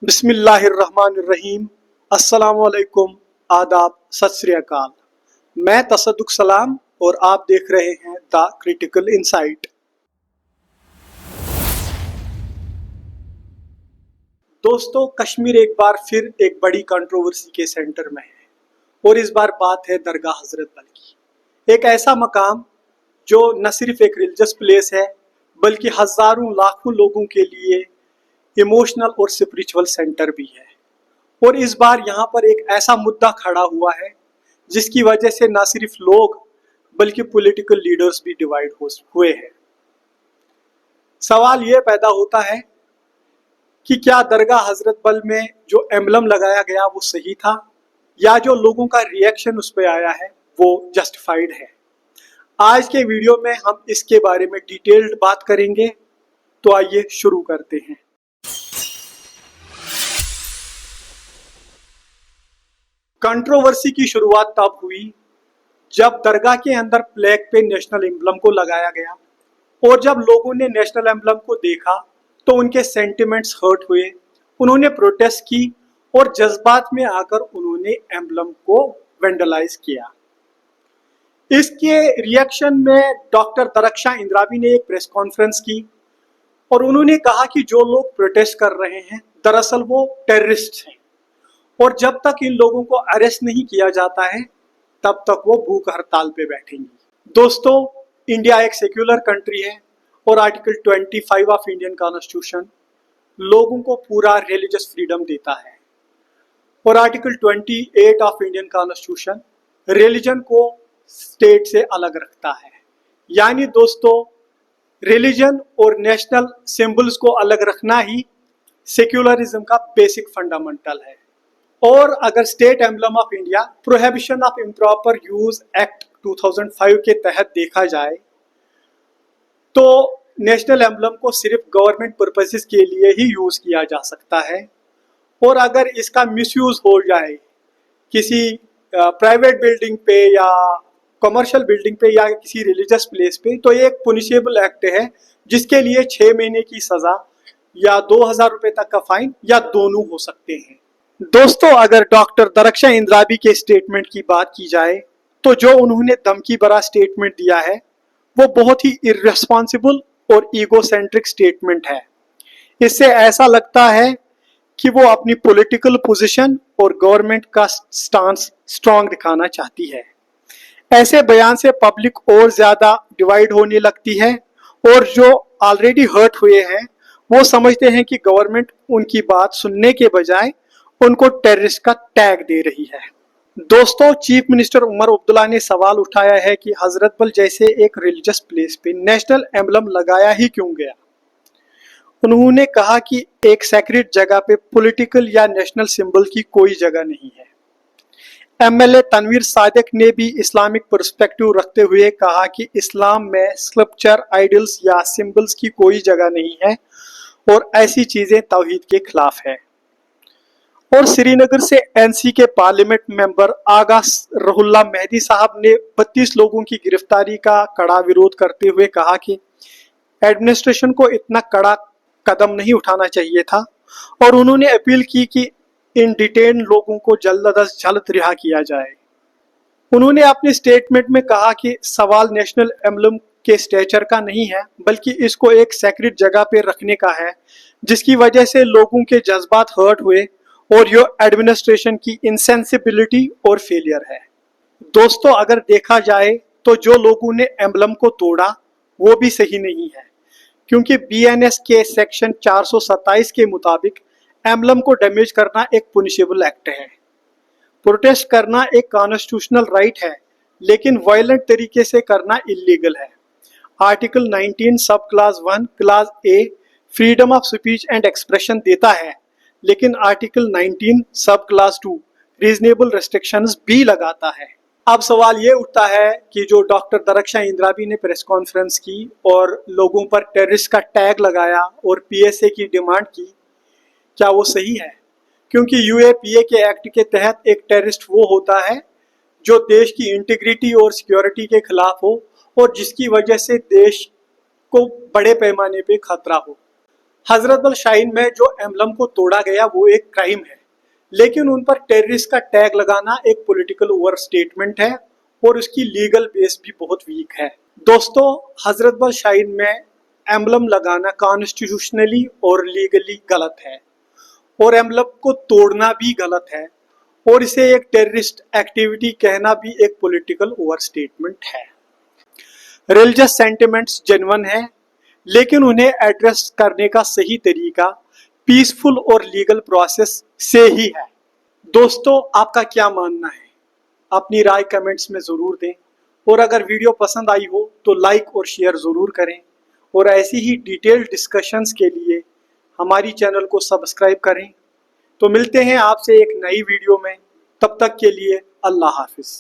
बिस्मिल्लाहिर्रहमानिर्रहीम। अस्सलामुअलैकुम, आदाब, सत श्री अकाल। मैं तसद्दुक सलाम और आप देख रहे हैं द क्रिटिकल इंसाइट। दोस्तों, कश्मीर एक बार फिर एक बड़ी कंट्रोवर्सी के सेंटर में है और इस बार बात है दरगाह हजरत बल की। एक ऐसा मकाम जो न सिर्फ एक रिलीजियस प्लेस है बल्कि हजारों लाखों लोगों के लिए इमोशनल और स्पिरिचुअल सेंटर भी है। और इस बार यहाँ पर एक ऐसा मुद्दा खड़ा हुआ है जिसकी वजह से न सिर्फ लोग बल्कि पॉलिटिकल लीडर्स भी डिवाइड हुए हैं। सवाल ये पैदा होता है कि क्या दरगाह हजरत बल में जो एम्बलम लगाया गया वो सही था या जो लोगों का रिएक्शन उस पर आया है वो जस्टिफाइड है। आज के वीडियो में हम इसके बारे में डिटेल्ड बात करेंगे, तो आइए शुरू करते हैं। कंट्रोवर्सी की शुरुआत तब हुई जब दरगाह के अंदर फ्लैग पे नेशनल एम्बलम को लगाया गया और जब लोगों ने नेशनल एम्बलम को देखा तो उनके सेंटिमेंट्स हर्ट हुए, उन्होंने प्रोटेस्ट की और जज्बात में आकर उन्होंने एम्बलम को वेंडलाइज किया। इसके रिएक्शन में डॉक्टर दरख्शां इंद्राबी ने एक प्रेस कॉन्फ्रेंस की और उन्होंने कहा कि जो लोग प्रोटेस्ट कर रहे हैं दरअसल वो टेररिस्ट हैं और जब तक इन लोगों को अरेस्ट नहीं किया जाता है तब तक वो भूख हड़ताल पे बैठेंगे। दोस्तों, इंडिया एक सेक्युलर कंट्री है और आर्टिकल 25 ऑफ इंडियन कॉन्स्टिट्यूशन लोगों को पूरा रिलीजियस फ्रीडम देता है और article 28 of Indian constitution religion को स्टेट से अलग रखता है। यानी दोस्तों, रिलीजन और नेशनल सिंबल्स को अलग रखना ही सेक्युलरिज्म का बेसिक फंडामेंटल है। और अगर state emblem of India prohibition of improper use act 2005 के तहत देखा जाए तो नेशनल एम्बलम को सिर्फ गवर्नमेंट पर्पसेस के लिए ही यूज किया जा सकता है और अगर इसका मिसयूज हो जाए किसी प्राइवेट बिल्डिंग पे या कमर्शियल बिल्डिंग पे या किसी रिलीजियस प्लेस पे तो ये एक पुनिशेबल एक्ट है जिसके लिए 6 महीने की सजा या 2000 रुपए तक का फाइन या दोनों हो सकते हैं। दोस्तों, अगर डॉक्टर दरख्शां इंद्राबी के स्टेटमेंट की बात की जाए तो जो उन्होंने धमकी भरा स्टेटमेंट दिया है वो बहुत ही इर्रेस्पॉन्सिबल और ईगोसेंट्रिक स्टेटमेंट है। इससे ऐसा लगता है कि वो अपनी पॉलिटिकल पोजीशन और गवर्नमेंट का स्टांस स्ट्रांग दिखाना चाहती है। ऐसे बयान से पब्लिक और ज्यादा डिवाइड होने लगती है और जो ऑलरेडी हर्ट हुए हैं वो समझते हैं कि गवर्नमेंट उनकी बात सुनने के बजाय उनको टेररिस्ट का टैग दे रही है। दोस्तों, चीफ मिनिस्टर उमर अब्दुल्ला ने सवाल उठाया है कि हजरत बल जैसे एक रिलीजियस प्लेस पे नेशनल एम्बलम लगाया ही क्यों गया। उन्होंने कहा कि एक सेक्रेट जगह पे पॉलिटिकल या नेशनल सिंबल की कोई जगह नहीं है। एमएलए तनवीर सादिक ने भी इस्लामिक पर्सपेक्टिव रखते हुए कहा कि इस्लाम में स्कल्पचर, आइडल्स या सिंबल्स की कोई जगह नहीं है और ऐसी चीजें तौहीद के खिलाफ है। और श्रीनगर से एनसी के पार्लियामेंट मेंबर आगा रहुल्ला मेहदी साहब ने 32 लोगों की गिरफ्तारी का कड़ा विरोध करते हुए कहा कि एडमिनिस्ट्रेशन को इतना कड़ा कदम नहीं उठाना चाहिए था और उन्होंने अपील की कि इन डिटेन लोगों को जल्द अज जल्द रिहा किया जाए। उन्होंने अपने स्टेटमेंट में कहा कि सवाल नेशनल एम्बलम के स्टेचर का नहीं है बल्कि इसको एक सेक्रेट जगह पे रखने का है जिसकी वजह से लोगों के जज्बात हर्ट हुए और ये एडमिनिस्ट्रेशन की इनसेंसिबिलिटी और फेलियर है। दोस्तों, अगर देखा जाए तो जो लोगों ने एम्बलम को तोड़ा वो भी सही नहीं है क्योंकि बीएनएस के सेक्शन 427 के मुताबिक एम्बलम को डैमेज करना एक पुनिशेबल एक्ट है। प्रोटेस्ट करना एक कॉन्स्टिट्यूशनल राइट है लेकिन वायलेंट तरीके से करना इलीगल है। आर्टिकल 19 सब class 1 class A freedom of speech and expression देता है लेकिन आर्टिकल 19 सब क्लास 2 रीजनेबल रेस्ट्रिक्शंस भी लगाता है। अब सवाल ये उठता है कि जो डॉक्टर दरख्शां इंद्राबी ने प्रेस कॉन्फ्रेंस की और लोगों पर टेररिस्ट का टैग लगाया और पीएसए की डिमांड की, क्या वो सही है? क्योंकि यूएपीए के एक्ट के तहत एक टेररिस्ट वो होता है जो देश की इंटीग्रिटी और सिक्योरिटी के खिलाफ हो और जिसकी वजह से देश को बड़े पैमाने पे खतरा हो। हजरत बल शाहीन में जो एम्बलम को तोड़ा गया वो एक क्राइम है, लेकिन उन पर टेररिस्ट का टैग लगाना एक पॉलिटिकल ओवर स्टेटमेंट है और उसकी लीगल बेस भी बहुत वीक है। दोस्तों, हजरत बल शाहीन में एम्बलम लगाना कॉन्स्टिट्यूशनली और लीगली गलत है और एम्बलम को तोड़ना भी गलत है और इसे एक टेररिस्ट एक्टिविटी कहना भी एक पॉलिटिकल ओवर स्टेटमेंट है। रिलीजियस सेंटिमेंट्स जेन्युइन है, लेकिन उन्हें एड्रेस करने का सही तरीका पीसफुल और लीगल प्रोसेस से ही है। दोस्तों, आपका क्या मानना है? अपनी राय कमेंट्स में ज़रूर दें और अगर वीडियो पसंद आई हो तो लाइक और शेयर ज़रूर करें और ऐसी ही डिटेल्ड डिस्कशंस के लिए हमारी चैनल को सब्सक्राइब करें। तो मिलते हैं आपसे एक नई वीडियो में, तब तक के लिए अल्लाह हाफिज़।